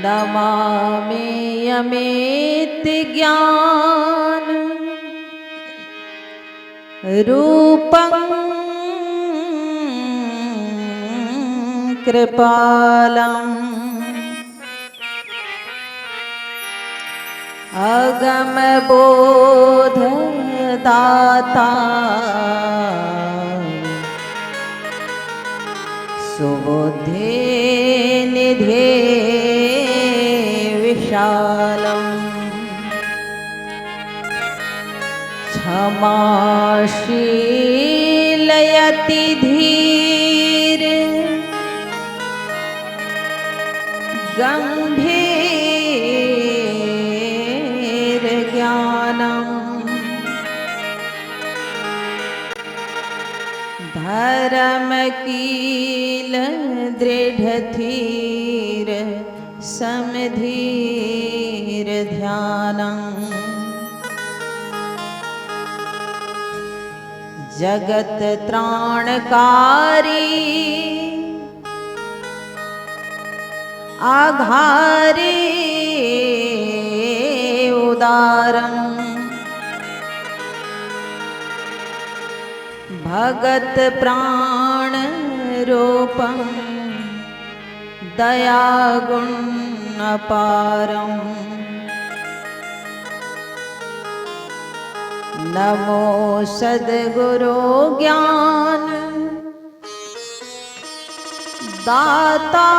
नमामि अमित ज्ञान रूपं कृपालम् अगम बोध दाता सुबुद्धि निधे विशालम् क्षमाशीलयति धीर गंभीर ज्ञानम् धर्मकील दृढ़ धीर समधीर ध्यानम् जगत त्राणकारी आधारे उदारम् भगत प्राण रूपं दया गुण अपारम् नमो सद्गुरु ज्ञान दाता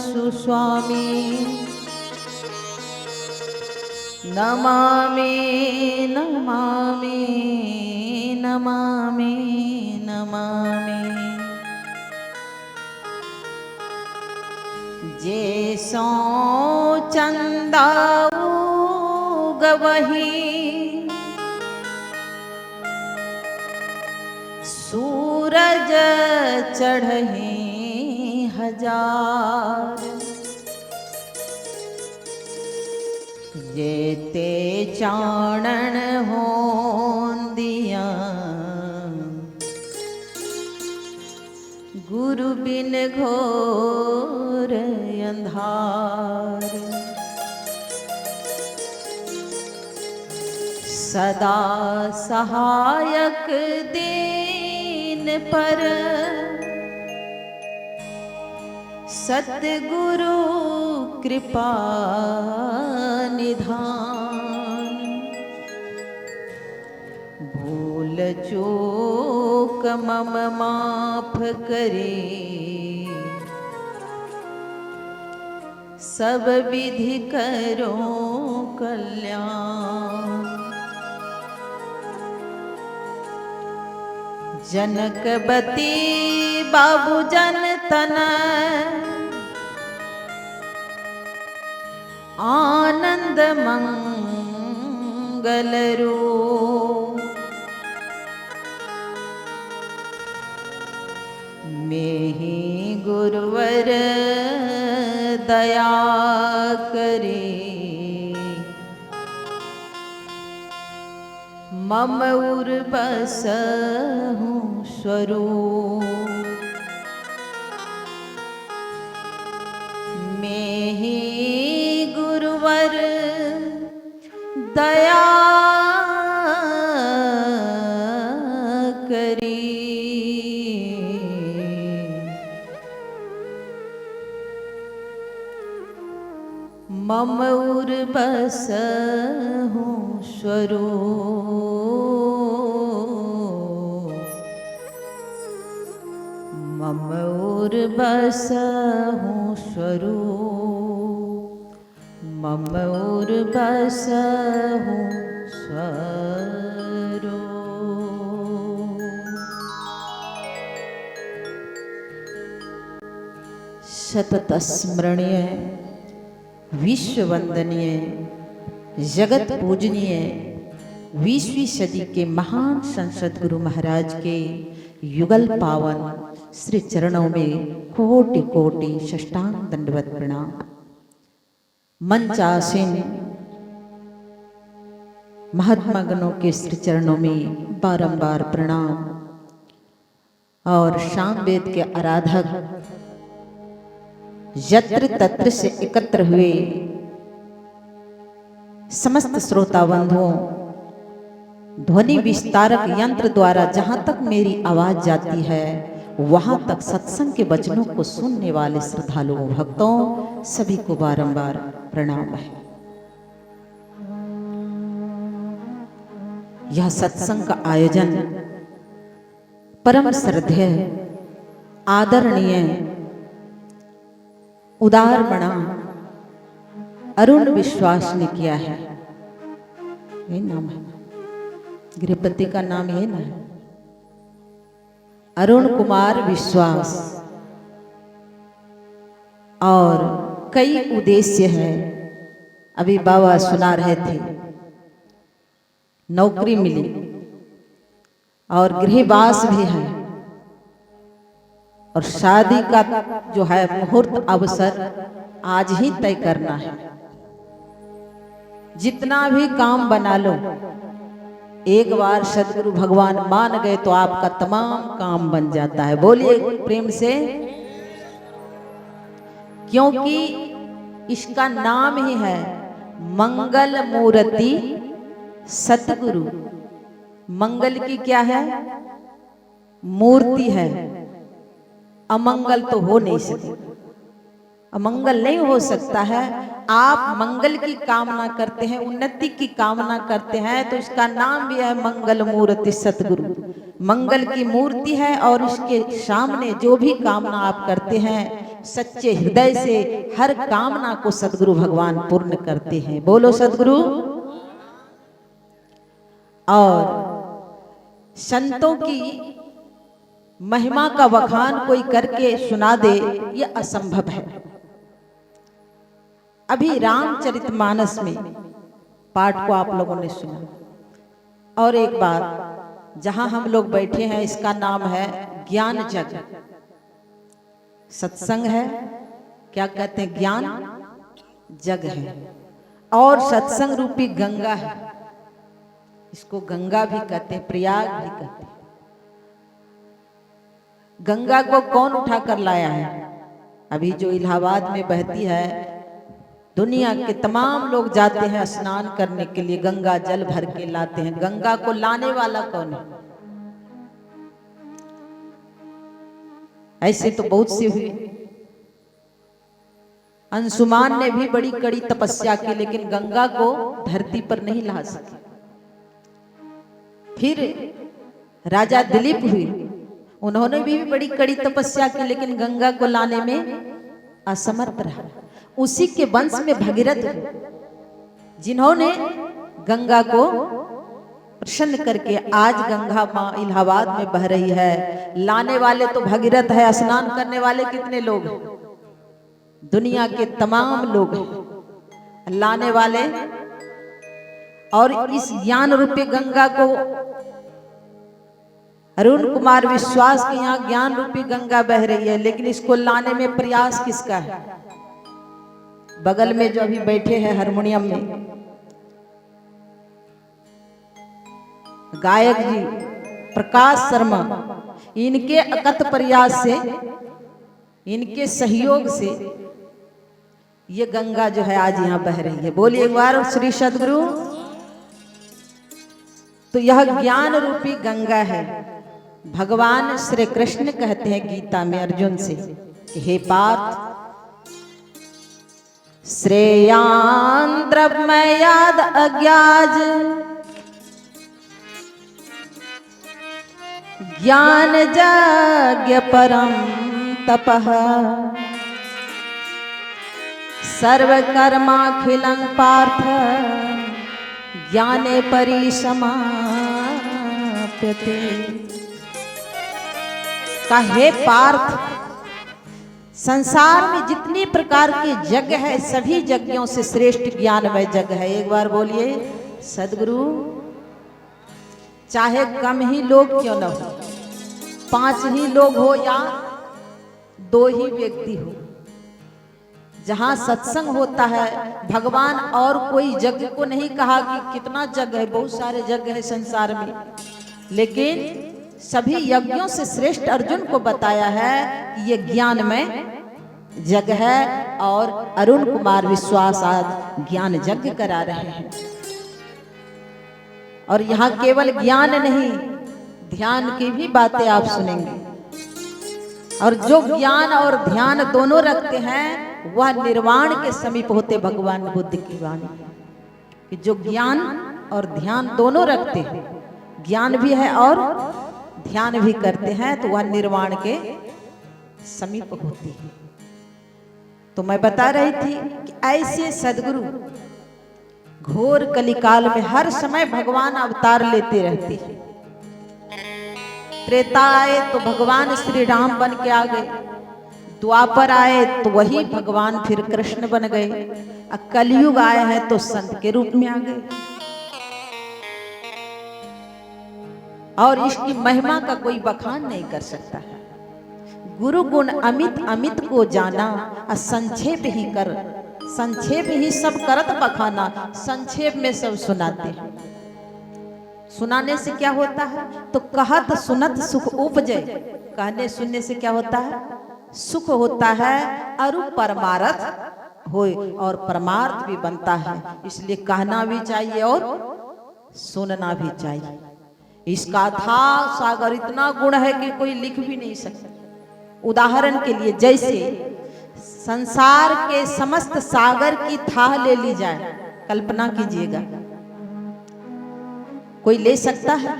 सुस्वामी नमामि नमामि नमामि नमामि जैसो चंदा गवही सूरज चढ़े हजार जेते चाणन होंदिया गुरु बिन घोर अंधार सदा सहायक दीन पर सतगुरु कृपा निधान भूल चूक मम माफ करे सब विधि करो कल्याण जनकबती बाबू जन तन आनंद मंगल रूप मेहि गुरुवर दया करे मम उर बसहु स्वरूप मेहि गुरुवर दया करी मम उर बसहु स्वरूप मम उर बसहु स्वरूप मम उर बसहु स्वरूप। सतत स्मरणीय विश्व वंदनीय जगत पूजनीय 20वीं सदी के महान संसद गुरु महाराज के युगल पावन श्री चरणों में कोटि कोटि साष्टांग दंडवत प्रणाम। मंचासीन महात्मा गणों के श्री चरणों में बारंबार प्रणाम और शाम वेद के आराधक यत्र तत्र से एकत्र हुए समस्त श्रोता बंधुओं, ध्वनि विस्तारक यंत्र द्वारा जहां तक मेरी आवाज जाती है वहां तक सत्संग के वचनों को सुनने वाले श्रद्धालुओं भक्तों सभी को बारंबार प्रणाम है। यह सत्संग का आयोजन परम श्रद्धेय आदरणीय उदार मणा अरुण विश्वास ने किया है। यही नाम है, गृहपति का नाम ये ना है, अरुण कुमार विश्वास। और कई उद्देश्य है। अभी बाबा सुना रहे थे, नौकरी मिली और गृहवास भी है और शादी का जो है मुहूर्त अवसर आज ही तय करना है। जितना भी काम बना लो, एक बार सदगुरु भगवान मान गए तो आपका तमाम काम बन जाता है। बोलिए प्रेम से, क्योंकि इसका नाम ही है मंगल मूर्ति सतगुरु। मंगल की क्या है? मूर्ति है। अमंगल तो हो नहीं सकती, अमंगल नहीं हो सकता है। आप मंगल की कामना करते हैं, उन्नति की कामना करते हैं, तो इसका नाम भी है मंगल मूर्ति सतगुरु। मंगल की मूर्ति है और इसके सामने जो भी कामना आप करते हैं सच्चे हृदय से हर कामना को सतगुरु भगवान पूर्ण करते हैं। बोलो सतगुरु। और संतों की महिमा का बखान कोई करके सुना दे ये असंभव है। अभी रामचरितमानस में पाठ को आप लोगों ने सुना, और एक बार जहां हम लोग बैठे हैं इसका नाम है ज्ञान जग। सत्संग है, क्या कहते हैं, ज्ञान जग है। और सत्संग रूपी गंगा है, इसको गंगा भी कहते हैं, प्रयाग भी कहते हैं। गंगा को कौन उठा कर लाया है? अभी जो इलाहाबाद में बहती है, दुनिया के तमाम लोग जाते हैं स्नान करने के लिए, गंगा जल भर के लाते हैं। गंगा को लाने वाला कौन है? ऐसे तो बहुत से हुए। अंशुमान ने भी बड़ी कड़ी तपस्या की, लेकिन गंगा को धरती पर नहीं ला सके। फिर राजा दिलीप हुए, उन्होंने भी बड़ी कड़ी तपस्या की, लेकिन गंगा को लाने में असमर्थ रहा। उसी के वंश में भगीरथ, जिन्होंने गंगा को प्रसन्न करके आज गंगा मां इलाहाबाद में बह रही है। लाने वाले तो भगीरथ है, स्नान करने वाले कितने लोग हैं? दुनिया के तमाम लोग हैं लाने वाले। और इस ज्ञान रूपी गंगा को अरुण कुमार विश्वास के यहाँ ज्ञान रूपी गंगा बह रही है, लेकिन इसको लाने में प्रयास किसका है? बगल में जो अभी बैठे हैं हारमोनियम में गायक जी प्रकाश शर्मा, इनके अकथ प्रयास से, इनके सहयोग से ये गंगा जो है आज यहाँ बह रही है। बोलिए एक बार श्री सद्गुरु। तो यह ज्ञान रूपी गंगा है। भगवान श्री कृष्ण कहते हैं गीता में अर्जुन से, हे पार्थ, श्रेयान द्रव्यमयाद अज्ञाज ज्ञान यज्ञ परम तपः सर्वकर्माखिलं पार्थ ज्ञाने परिसमाप्यते। हे पार्थ, संसार में जितनी प्रकार के यज्ञ है सभी यज्ञों से श्रेष्ठ ज्ञानमय यज्ञ है। एक बार बोलिए सद्गुरु। चाहे कम ही लोग क्यों न हो, 5 ही लोग हो या 2 ही व्यक्ति हो, जहां सत्संग होता है भगवान और कोई यज्ञ को नहीं कहा कि कितना यज्ञ है, बहुत सारे यज्ञ है संसार में, लेकिन सभी यज्ञों से श्रेष्ठ अर्जुन को बताया है कि ये ज्ञान में जग है और अरुण कुमार विश्वास आज ज्ञान यज्ञ करा रहे हैं। और यहाँ केवल ज्ञान नहीं, ध्यान की भी बातें आप सुनेंगे। और जो ज्ञान और ध्यान दोनों रखते हैं वह निर्वाण के समीप होते भगवान बुद्ध की वाणी कि जो ज्ञान और ध्यान दोनों रखते हैं, ज्ञान भी है और ध्यान भी करते हैं, तो वह निर्वाण के समीप होती है। तो मैं बता रही थी कि ऐसे सदगुरु घोर कलिकाल में हर समय भगवान अवतार लेते रहते हैं। त्रेता आए तो भगवान श्री राम बन के आ गए, द्वापर आए तो वही भगवान फिर कृष्ण बन गए, अब कलयुग आए हैं तो संत के रूप में आ गए। और इसकी महिमा का कोई बखान नहीं कर सकता है। गुरु गुण अमित अमित को जाना, संक्षेप ही कर, संक्षेप ही सब करत बखाना, संक्षेप में सब सुनाते हैं। सुनाने से क्या होता है? तो कहत सुनत सुख उपजे, कहने सुनने से क्या होता है? सुख होता है, अरु परमार्थ होए और परमार्थ भी बनता है। इसलिए कहना भी चाहिए और सुनना भी चाहिए। इसका था सागर इतना गुण है कि कोई लिख भी नहीं सकता। उदाहरण के लिए जैसे संसार के समस्त सागर की थाह ले ली जाए, कल्पना कीजिएगा, कोई ले सकता है?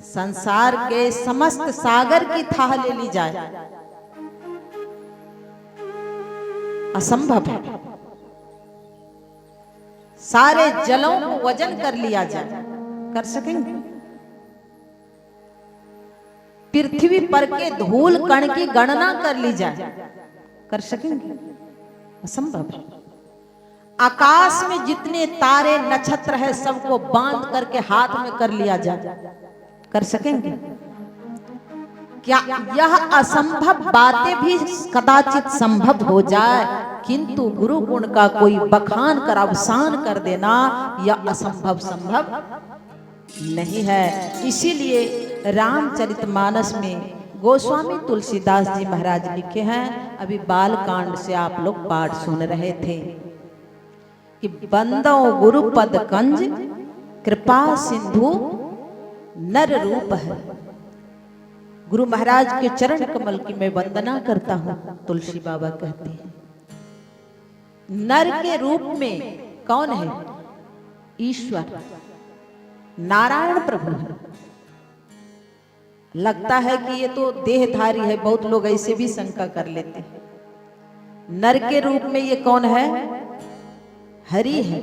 संसार के समस्त सागर की थाह ले ली जाए, असंभव है। सारे जलों को वजन कर लिया जाए, कर सकेंगे? पृथ्वी पर के धूल कण की गणना कर ली जाए, कर सकेंगे? असंभव है। आकाश में जितने तारे नक्षत्र है सबको बांध करके हाथ में कर लिया जाए, कर सकेंगे? क्या यह असंभव बातें भी कदाचित संभव हो जाए, किंतु गुरु गुण का कोई बखान कर अवसान कर देना यह असंभव संभव नहीं है। इसीलिए रामचरितमानस में गोस्वामी तुलसीदास जी महाराज लिखे हैं, अभी बाल कांड से आप लोग पाठ सुन रहे थे कि बंदो गुरुपद कंज कृपा सिंधु नर रूप है। गुरु महाराज के चरण कमल की मैं वंदना करता हूं, तुलसी बाबा कहते हैं। नर के रूप में कौन है? ईश्वर, नारायण प्रभु है। लगता है कि ये तो देहधारी है, बहुत लोग ऐसे भी शंका कर लेते हैं। नर के रूप में ये कौन है? हरि है,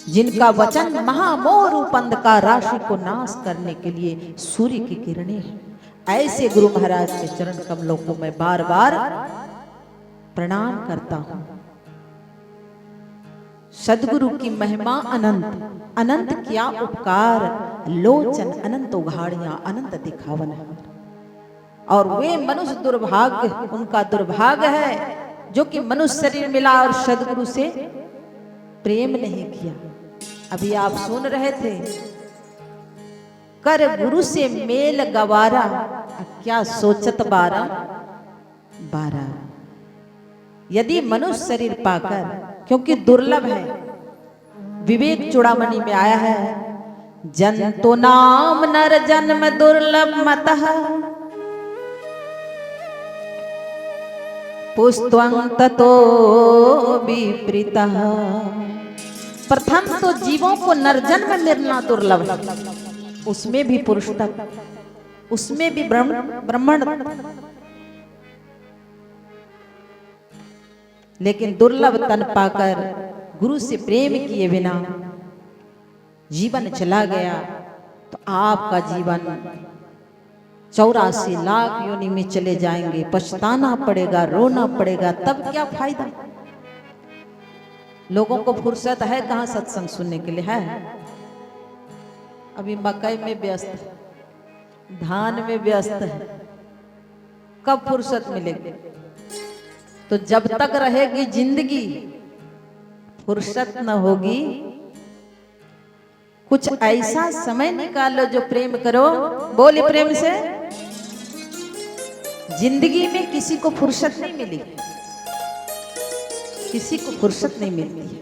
जिनका वचन महामोह रूप अंधकार राशि को नाश करने के लिए सूर्य की किरणें हैं। ऐसे गुरु महाराज के चरण कमलों को मैं बार बार प्रणाम करता हूं। सदगुरु की महिमा अनंत, अनंत क्या उपकार, लोचन अनंत उघाड़ियां अनंत दिखावन है। और वे मनुष्य दुर्भाग्य, उनका दुर्भाग्य है जो कि मनुष्य शरीर मिला और सदगुरु से प्रेम नहीं किया। अभी आप सुन रहे थे, कर गुरु से मेल गवारा, क्या सोचत बारा बारा। यदि मनुष्य शरीर पाकर, क्योंकि दुर्लभ है, विवेक चूड़ामणि में आया है, जंतु नाम नर जन्म दुर्लभ मतः, पुस्त्वं ततो विपरीतः। प्रथम तो जीवों को नरजन्म मिलना दुर्लभ है, उसमें भी पुरुष तक, उसमें भी ब्राह्मण। लेकिन दुर्लभ तन पाकर गुरु से प्रेम किए बिना जीवन चला गया तो आपका जीवन 84 लाख योनि में चले जाएंगे, पछताना पड़ेगा, रोना पड़ेगा, तब क्या फायदा। लोगों को फुर्सत है कहां सत्संग सुनने के लिए? है अभी मकई में व्यस्त है, धान में व्यस्त है, कब फुर्सत मिलेगी? तो जब तक रहेगी जिंदगी फुर्सत न होगी। कुछ ऐसा समय निकालो जो प्रेम करो, बोली प्रेम से। जिंदगी में किसी को फुर्सत नहीं मिली, किसी को फुर्सत नहीं मिलती है।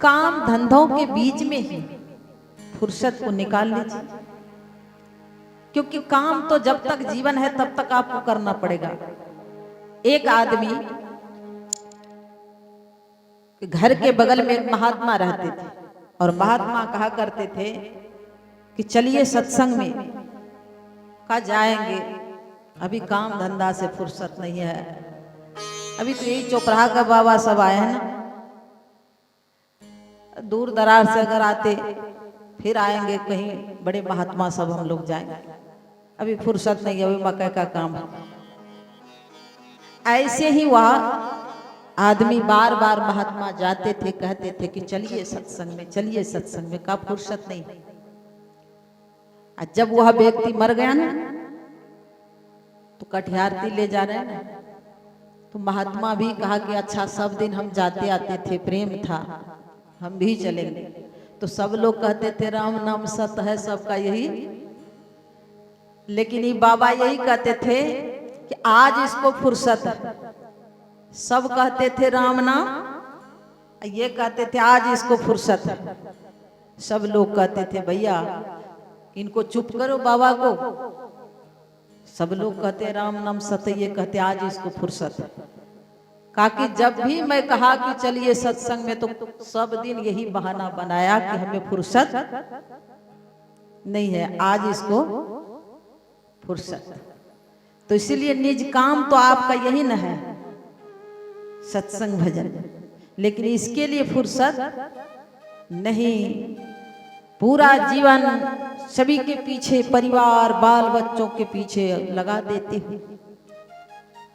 काम धंधों के बीच में ही फुर्सत को निकाल लीजिए, क्योंकि काम तो जब तक जीवन है तब तक आपको करना पड़ेगा। एक आदमी घर के बगल में एक महात्मा रहते थे और महात्मा कहा करते थे कि चलिए सत्संग में। कहा जाएंगे, अभी काम धंधा से फुर्सत नहीं है, अभी तो यही चौपड़ा का बाबा सब आए हैं ना, दूर दराज से अगर आते फिर आएंगे, कहीं बड़े महात्मा सब हम लोग जाएंगे, अभी फुर्सत नहीं है, अभी मकई का काम है। ऐसे ही वह आदमी बार बार महात्मा जाते थे, कहते थे कि चलिए सत्संग में, चलिए सत्संग में, का फुर्सत नहीं। जब वह व्यक्ति मर गया ना तो कटिहारती ले जा रहे हैं ना, तो महात्मा भी कहा कि अच्छा सब दिन हम जाते आते थे, प्रेम था, हम भी चलेंगे। तो सब लोग कहते थे राम नाम सत है सबका यही, लेकिन ये बाबा यही कहते थे कि आज इसको फुर्सत है। सब कहते थे राम नाम, ये कहते थे आज इसको फुर्सत है। सब लोग कहते थे भैया इनको चुप करो बाबा को। सब लोग कहते राम नाम सत, ये कहते आज इसको फुर्सत है। काकि जब भी मैं कहा कि चलिए सत्संग में तो सब दिन यही बहाना बनाया कि हमें फुर्सत नहीं है, आज इसको फुर्सत। तो इसीलिए निज काम तो आपका यही न है सत्संग भजन, लेकिन इसके लिए फुर्सत नहीं। पूरा जीवन सभी के पीछे, परिवार बाल बच्चों के पीछे लगा देते हो,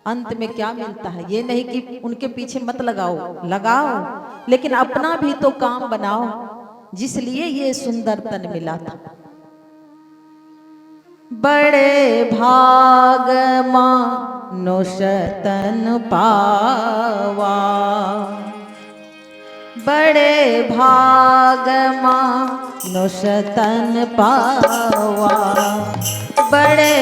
अंत में क्या मिलता है? ये नहीं कि उनके पीछे मत लगाओ, लगाओ, लेकिन अपना भी तो काम बनाओ, जिसलिए ये सुंदर तन मिला था। बड़े भाग मानुष तन पावा, बड़े भाग मानुष तन पावा, बड़े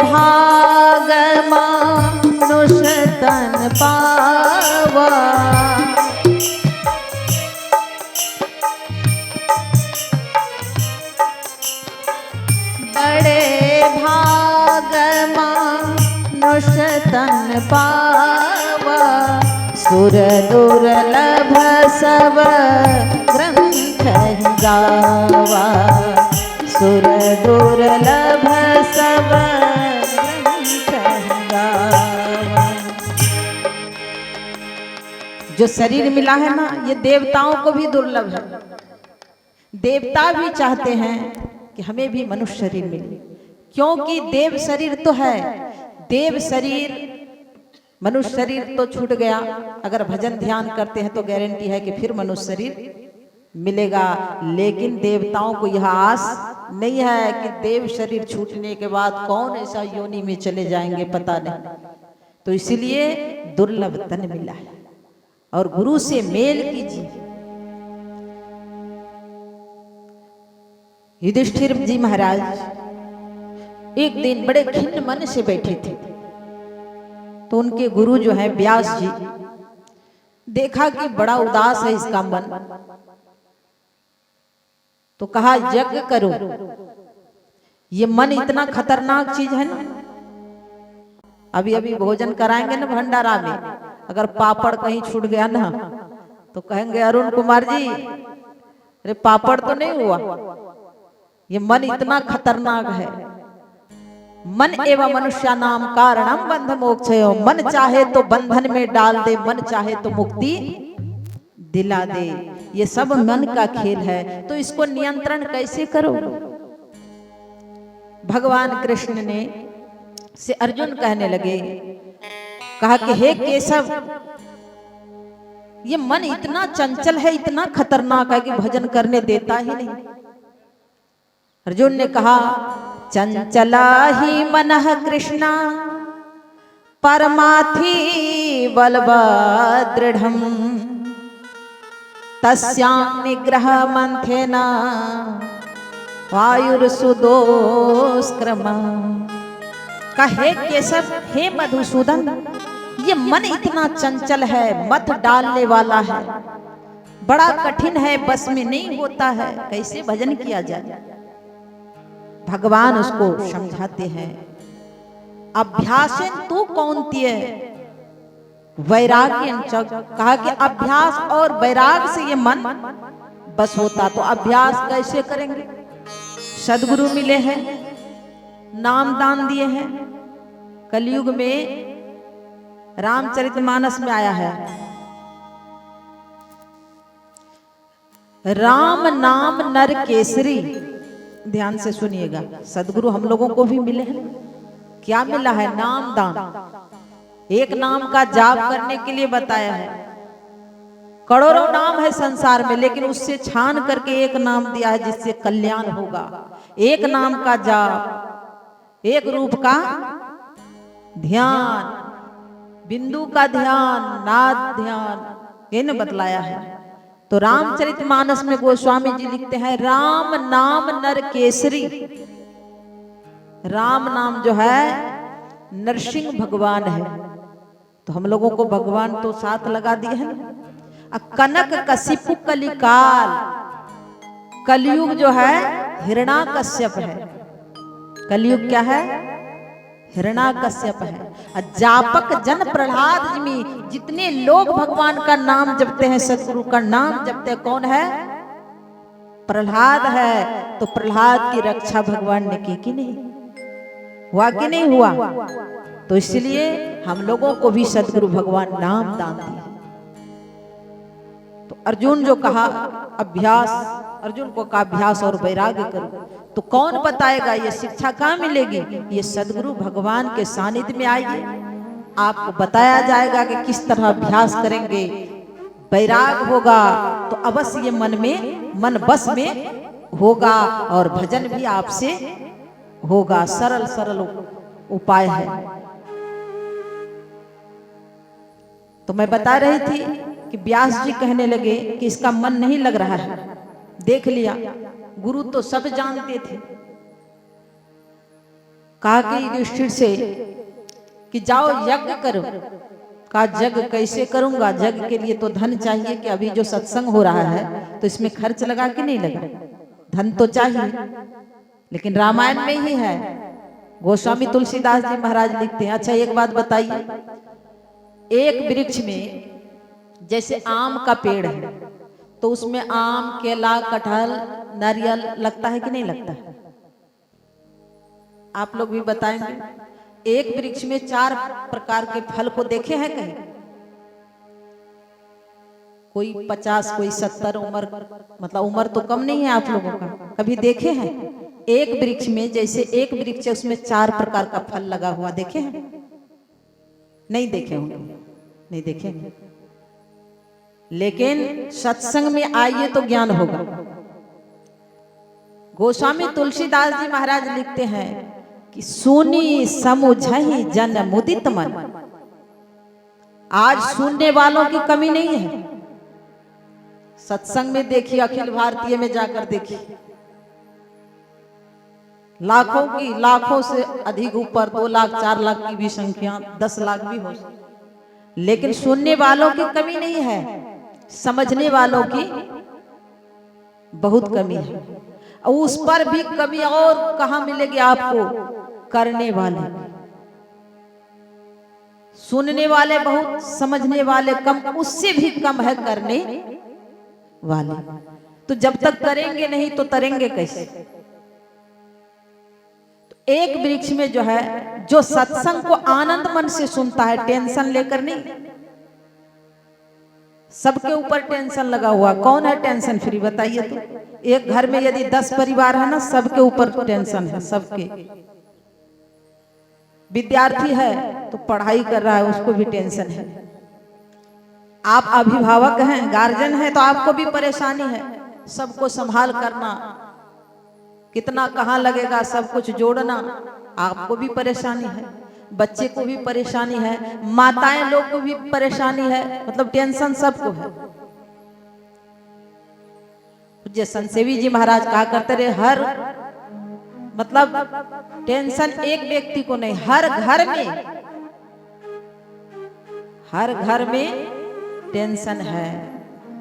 भाग मानुष तन पावा। बड़े भाग मानुष तन पावा, सुर दुर्लभ सब ग्रंथ गावा, सुर दुर्लभ सब ग्रंथ गावा। जो शरीर मिला है ना, ये देवताओं को भी दुर्लभ है। देवता भी चाहते हैं कि हमें भी मनुष्य शरीर मिले, क्योंकि देव शरीर तो है, देव शरीर, मनुष्य शरीर तो छूट गया। अगर भजन ध्यान करते हैं तो गारंटी है कि फिर मनुष्य शरीर मिलेगा, लेकिन देवताओं को यह आस नहीं है कि देव शरीर छूटने के बाद कौन ऐसा योनि में चले जाएंगे, पता नहीं। तो इसलिए दुर्लभ तन मिला है और गुरु से मेल कीजिए। युधिष्ठिर जी महाराज एक दिन बड़े खिन्न मन से बैठे थे, तो उनके गुरु जो है व्यास जी देखा कि बड़ा उदास है इसका मन, तो कहा यज्ञ करो। ये मन इतना खतरनाक चीज है ना, अभी अभी भोजन कराएंगे ना भंडारा में, अगर पापड़ कहीं छूट गया ना तो कहेंगे अरुण कुमार जी अरे पापड़ तो नहीं हुआ। ये मन इतना खतरनाक है। मन एवं मनुष्य नाम कारणम बंध मोक्षयो, मन चाहे तो बंधन में डाल दे, मन चाहे तो मुक्ति दिला दे। ये सब मन का खेल है, तो इसको नियंत्रण कैसे करो? भगवान कृष्ण ने से अर्जुन कहने लगे, कहा कि हे केशव, ये मन इतना चंचल है, इतना खतरनाक है कि भजन करने देता ही नहीं। अर्जुन ने कहा चंचला ही मनः कृष्णा परमाथि बलवदृढ़म् तस्यां निग्रह मंथेना वायुर्सुदोष्क्रमा। का हे केशव हे मधुसूदन, ये मन इतना चंचल है, मत डालने वाला है, बड़ा कठिन है, बस में नहीं होता है, कैसे भजन किया जाए। भगवान उसको समझाते हैं, अभ्यासेन तू कौन्तेय वैराग्येन च, कहा कि अभ्यास और वैराग से ये मन बस होता। तो अभ्यास कैसे करेंगे? सदगुरु मिले हैं, नाम दान दिए हैं। कलयुग में रामचरितमानस में आया है, राम नाम नर केसरी। ध्यान से सुनिएगा, सदगुरु हम लोगों को भी मिले हैं। क्या मिला है? नाम दान। एक नाम का जाप करने के लिए बताया है। करोड़ों नाम है संसार में, लेकिन उससे छान करके एक नाम दिया है जिससे कल्याण होगा। एक नाम का जाप, एक रूप का ध्यान, बिंदु का ध्यान, नाद ध्यान, ये न बतलाया है। तो रामचरितमानस में गोस्वामी जी लिखते हैं, राम नाम नर केसरी। राम नाम जो है नरसिंह भगवान है। तो हम लोगों को भगवान तो साथ लगा दिए हैं। कनक कशिपु कलिकाल, कलयुग जो है हिरण्याकश्यप है। कलयुग क्या है? हिरण्याकश्यप है। जापक जन प्रहलाद में, जितने लोग भगवान का नाम जपते हैं, सदगुरु का नाम जपते हैं, कौन है? प्रहलाद है। तो प्रहलाद की रक्षा भगवान ने की कि नहीं? हुआ कि नहीं हुआ? तो इसलिए हम लोगों को भी सदगुरु भगवान नाम दान दिए। तो अर्जुन जो कहा अभ्यास, अर्जुन को कहा अभ्यास और वैराग्य करो, तो कौन बताएगा? ये शिक्षा कहाँ मिलेगी? ये सदगुरु भगवान के सानिध्य में आइए, आपको बताया जाएगा कि किस तरह अभ्यास करेंगे, वैराग होगा तो अवश्य ये मन बस में होगा और भजन भी आपसे होगा। सरल सरल उपाय है। तो मैं बता रही थी कि व्यास जी कहने लगे कि इसका मन नहीं लग रहा है। देख लिया, गुरु तो सब जानते थे। कहा कि युधिष्ठिर से कि जाओ यज्ञ करो। कहा यज्ञ कैसे करूंगा? यज्ञ के लिए तो धन चाहिए। कि अभी जो सत्संग हो रहा है तो इसमें खर्च लगा कि नहीं लगा? धन तो चाहिए। लेकिन रामायण में ही है। गोस्वामी तुलसीदास जी महाराज लिखते हैं, अच्छा एक बात बताइए, एक वृक्ष में जैसे आम का पेड़ है तो उसमें आम, केला, कटहल, नारियल लगता है कि नहीं लगता है? आप लोग भी बताएंगे। एक वृक्ष में 4 प्रकार के फल को देखे हैं कहीं? कोई 50, कोई 70 उम्र, मतलब उम्र तो कम नहीं है आप लोगों का, कभी देखे हैं? एक वृक्ष में जैसे एक वृक्ष है उसमें 4 प्रकार का फल लगा हुआ, देखे हैं? नहीं देखे होंगे, नहीं देखे। लेकिन सत्संग में आइए तो ज्ञान होगा। गोस्वामी तुलसीदास जी महाराज लिखते हैं कि सुनी समुझहि जन मुदित मन। आज सुनने वालों की कमी नहीं है। सत्संग में देखिए, अखिल भारतीय में जाकर देखिए, लाखों से अधिक ऊपर 2 लाख 4 लाख की भी संख्या, 10 लाख भी हो, लेकिन सुनने वालों की कमी नहीं है, समझने वालों की बहुत कमी है। उस पर भी कमी और कहां मिलेगी आपको? करने वाले। सुनने वाले बहुत, समझने वाले कम, उससे भी कम है करने वाले। तो जब तक करेंगे नहीं तो तरेंगे कैसे? तो एक वृक्ष में जो है, जो सत्संग को आनंद मन से सुनता है, टेंशन लेकर नहीं। सबके ऊपर टेंशन लगा हुआ, कौन है टेंशन फ्री? बताइए तो। एक घर में यदि 10 परिवार है ना, सबके ऊपर टेंशन है, सबके। विद्यार्थी है तो पढ़ाई कर रहा है, उसको भी टेंशन है। आप अभिभावक हैं, गार्जियन हैं, तो आपको भी परेशानी है। सबको संभाल करना, कितना कहाँ लगेगा, सब कुछ जोड़ना, आपको भी परेशानी है। बच्चे को भी परेशानी है, माताएं लोग को भी परेशानी है, मतलब टेंशन सबको है। पूज्य संत सेवी जी महाराज कहा करते रहे, हर मतलब टेंशन एक व्यक्ति को नहीं, हर घर में टेंशन है,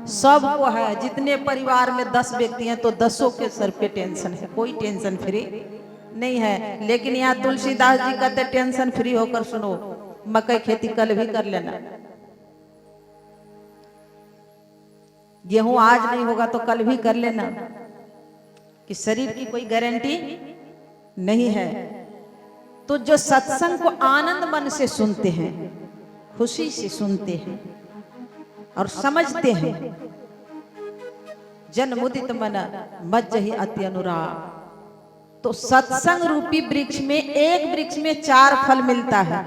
सबको है। जितने परिवार में 10 व्यक्ति हैं तो 10 के सर पे टेंशन है, कोई टेंशन फ्री नहीं है। लेकिन यहाँ तुलसीदास जी कहते टेंशन फ्री होकर सुनो, मकई खेती कल भी कर लेना, गेहूं आज नहीं होगा तो कल भी कर लेना, कि शरीर की कोई गारंटी नहीं है। तो जो सत्संग को आनंद मन से सुनते हैं, खुशी से सुनते हैं और समझते हैं, जन मुदित मन मज्जहि अति अनुराग, तो सत्संग रूपी वृक्ष में, एक वृक्ष में 4 फल मिलता है।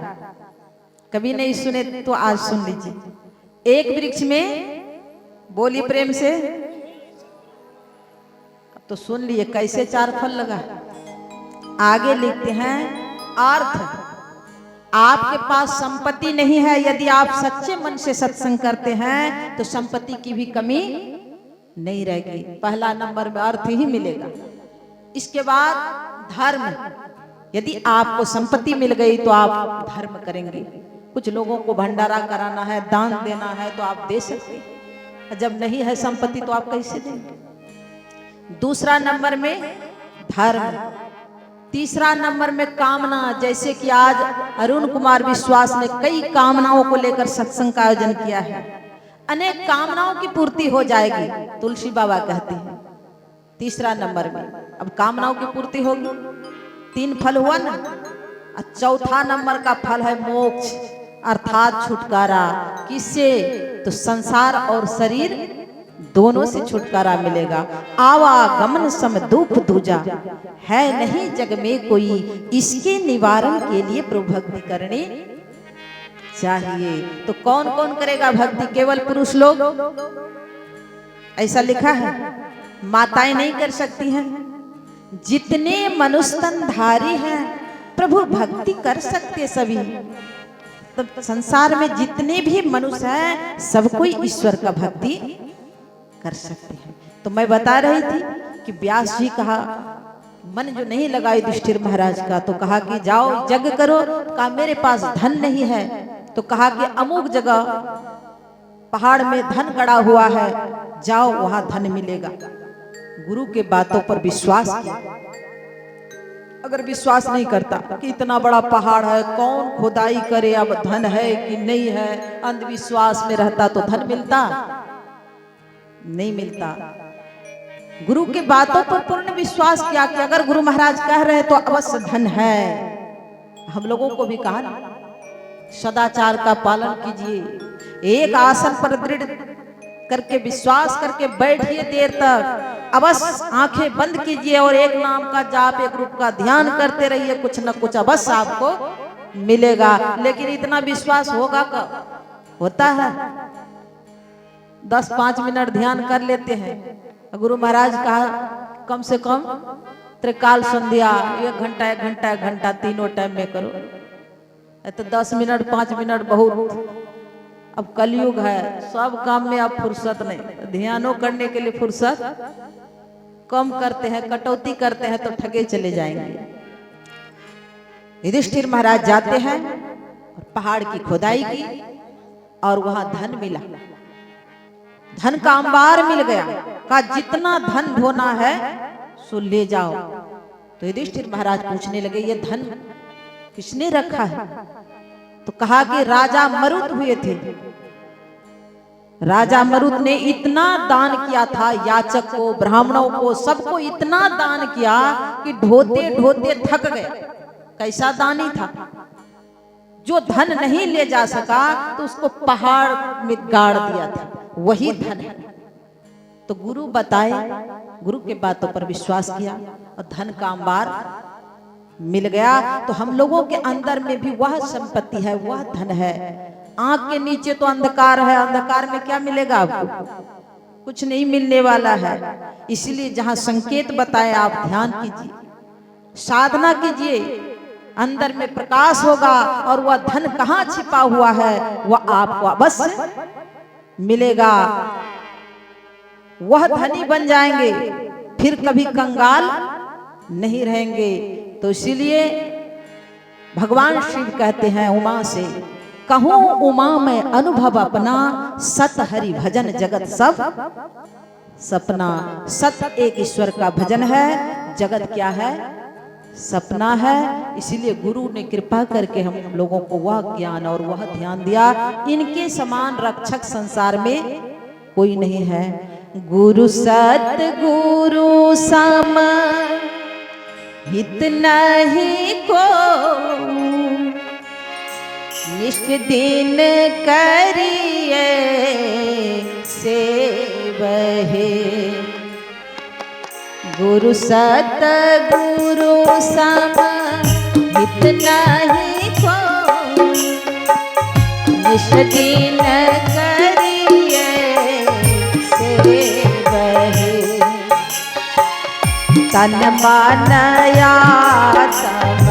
कभी नहीं सुने तो आज सुन लीजिए। एक वृक्ष में, बोली प्रेम से, तो सुन लिए कैसे 4 फल लगा। आगे लिखते हैं अर्थ, आपके पास संपत्ति नहीं है, यदि आप सच्चे मन से सत्संग करते हैं तो संपत्ति की भी कमी नहीं रहेगी। पहला नंबर में अर्थ ही मिलेगा। इसके बाद धर्म, यदि आपको संपत्ति मिल गई तो आप धर्म करेंगे। कुछ लोगों को भंडारा कराना है, दान देना है तो आप दे सकते हैं, जब नहीं है संपत्ति तो आप कैसे देंगे। दूसरा नंबर में धर्म, तीसरा नंबर में कामना, जैसे कि आज अरुण कुमार विश्वास ने कई कामनाओं को लेकर सत्संग का आयोजन किया है, अनेक कामनाओं की पूर्ति हो जाएगी, तुलसी बाबा कहते हैं। तीसरा नंबर में अब कामनाओं की पूर्ति होगी, 3 फल हुआ ना। और चौथा नंबर का फल है मोक्ष, अर्थात छुटकारा। किससे? तो संसार और शरीर दोनों से छुटकारा मिलेगा। आवागमन सम दुख दूजा, है नहीं जग में कोई, इसके निवारण के लिए प्रभु भक्ति करनी चाहिए। तो कौन कौन करेगा भक्ति? केवल पुरुष लोग, ऐसा लिखा है, माताएं नहीं कर सकती हैं। जितने मनुष्यधारी हैं प्रभु भक्ति कर सकते सभी। तो संसार में जितने भी मनुष्य हैं सब कोई ईश्वर का भक्ति कर सकते हैं। तो मैं बता रही थी कि व्यास जी कहा, मन जो नहीं लगा युधिष्ठिर महाराज का, तो कहा कि जाओ यज्ञ करो। कहा मेरे पास धन नहीं है, तो कहा कि अमुक जगह पहाड़ में धन गड़ा हुआ है, जाओ वहां धन मिलेगा। गुरु के बातों पर विश्वास किया। अगर विश्वास नहीं करता कि इतना बड़ा पहाड़ है, कौन खुदाई करे, अब धन है कि नहीं है, अंधविश्वास में रहता तो धन मिलता नहीं मिलता। गुरु के बातों पर पूर्ण विश्वास किया कि अगर गुरु महाराज कह रहे तो अवश्य धन है। हम लोगों को भी कहा ना, सदाचार का पालन कीजिए, एक आसन पर दृढ़ करके विश्वास करके बैठिए देर तक, अवश्य आंखें बंद कीजिए और एक नाम का जाप, एक रूप का ध्यान करते रहिए, कुछ न कुछ अवश्य आपको मिलेगा। लेकिन इतना विश्वास होगा कब? होता है 10-5 मिनट ध्यान कर लेते हैं। गुरु महाराज कहा कम से कम त्रिकाल संध्या 1 घंटा 1 घंटा 1 घंटा तीनों टाइम में करो, तो 10 मिनट 5 मिनट बहुत। अब कलयुग है, सब काम में अब फुर्सत नहीं, ध्यानों करने के लिए फुर्सत कम करते हैं, कटौती करते हैं तो ठगे चले जाएंगे। युधिष्ठिर महाराज जाते हैं, पहाड़ की खुदाई की और वहां धन मिला, धन का अंबार मिल गया। कहा जितना धन ढोना है सो ले जाओ। तो युधिष्ठिर महाराज पूछने लगे ये धन किसने रखा है? तो कहा कि राजा मरुत हुए थे, राजा मरुत ने इतना दान किया था, याचक को, ब्राह्मणों को, सबको इतना दान किया कि ढोते ढोते थक गए। कैसा दानी था? जो धन नहीं ले जा सका तो उसको पहाड़ में गाड़ दिया था, वही धन है। तो गुरु बताए, गुरु के बातों पर विश्वास किया और धन का अंबार मिल गया। तो हम लोगों के अंदर में भी वह संपत्ति है, वह धन है। आंख के नीचे तो अंधकार है, अंधकार में क्या मिलेगा आपको? कुछ नहीं मिलने वाला है। इसलिए जहां संकेत बताए आप ध्यान कीजिए, साधना कीजिए, अंदर में प्रकाश होगा और वह धन कहाँ छिपा हुआ है वह आपको अवश्य मिलेगा। वह धनी बन जाएंगे, फिर कभी कंगाल नहीं रहेंगे। तो इसीलिए भगवान शिव कहते हैं उमा से, कहूँ उमा में अनुभव अपना, सत हरि भजन जगत सब सपना। सत एक ईश्वर का भजन है, जगत क्या है? सपना है। इसीलिए गुरु ने कृपा करके हम लोगों को वह ज्ञान और वह ध्यान दिया। इनके समान रक्षक संसार में कोई नहीं है। गुरु सत गुरु सम हित नहीं को, निष्ठ दिन करिए सेवहे। गुरु सत गुरु सम हित नहीं को, निष्ठ दिन करिए सेवहे। तन मन आत्म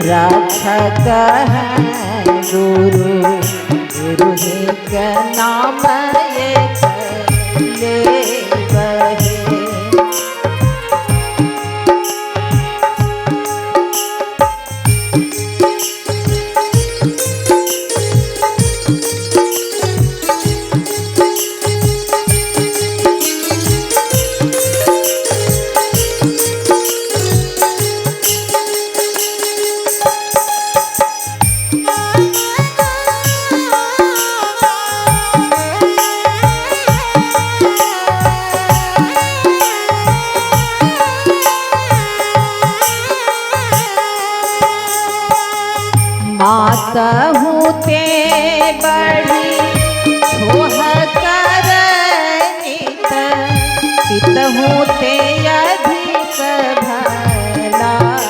रक्षक है गुरु, गुरु ही का नाम एक लेवहे। माता हूँ ते बड़ी छोह कर नित, पित हूँ ते अधिक भलाई है।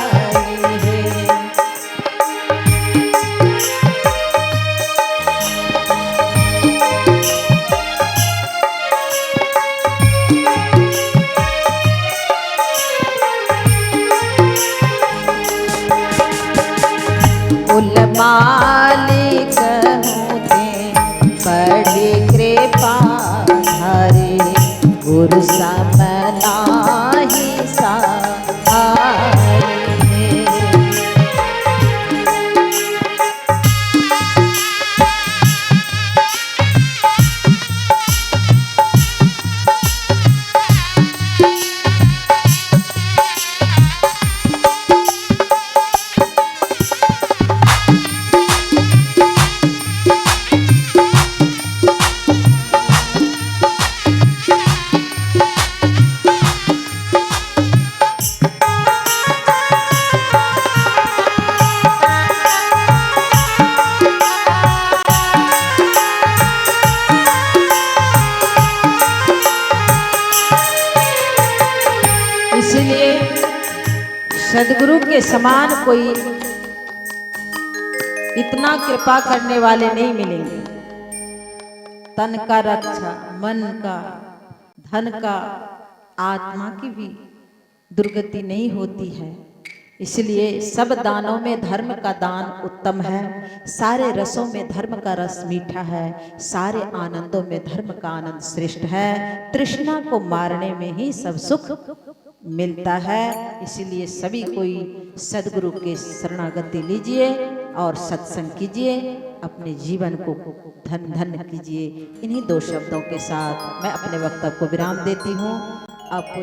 कुल मालिक होते बड़ी कृपा धारे, गुरु समना ही सहाय। इसलिए सदगुरु के समान कोई इतना कृपा करने वाले नहीं मिलेंगे। तन का रक्षा, मन का, धन का, आत्मा की भी दुर्गति नहीं होती है। इसलिए सब दानों में धर्म का दान उत्तम है। सारे रसों में धर्म का रस मीठा है। सारे आनंदों में धर्म का आनंद श्रेष्ठ है। तृष्णा को मारने में ही सब सुख मिलता है। इसलिए सभी कोई सदगुरु के शरणागति लीजिए और सत्संग कीजिए, अपने जीवन को धन धन कीजिए। इन्हीं दो शब्दों के साथ मैं अपने वक्तव्य को विराम देती हूँ। आप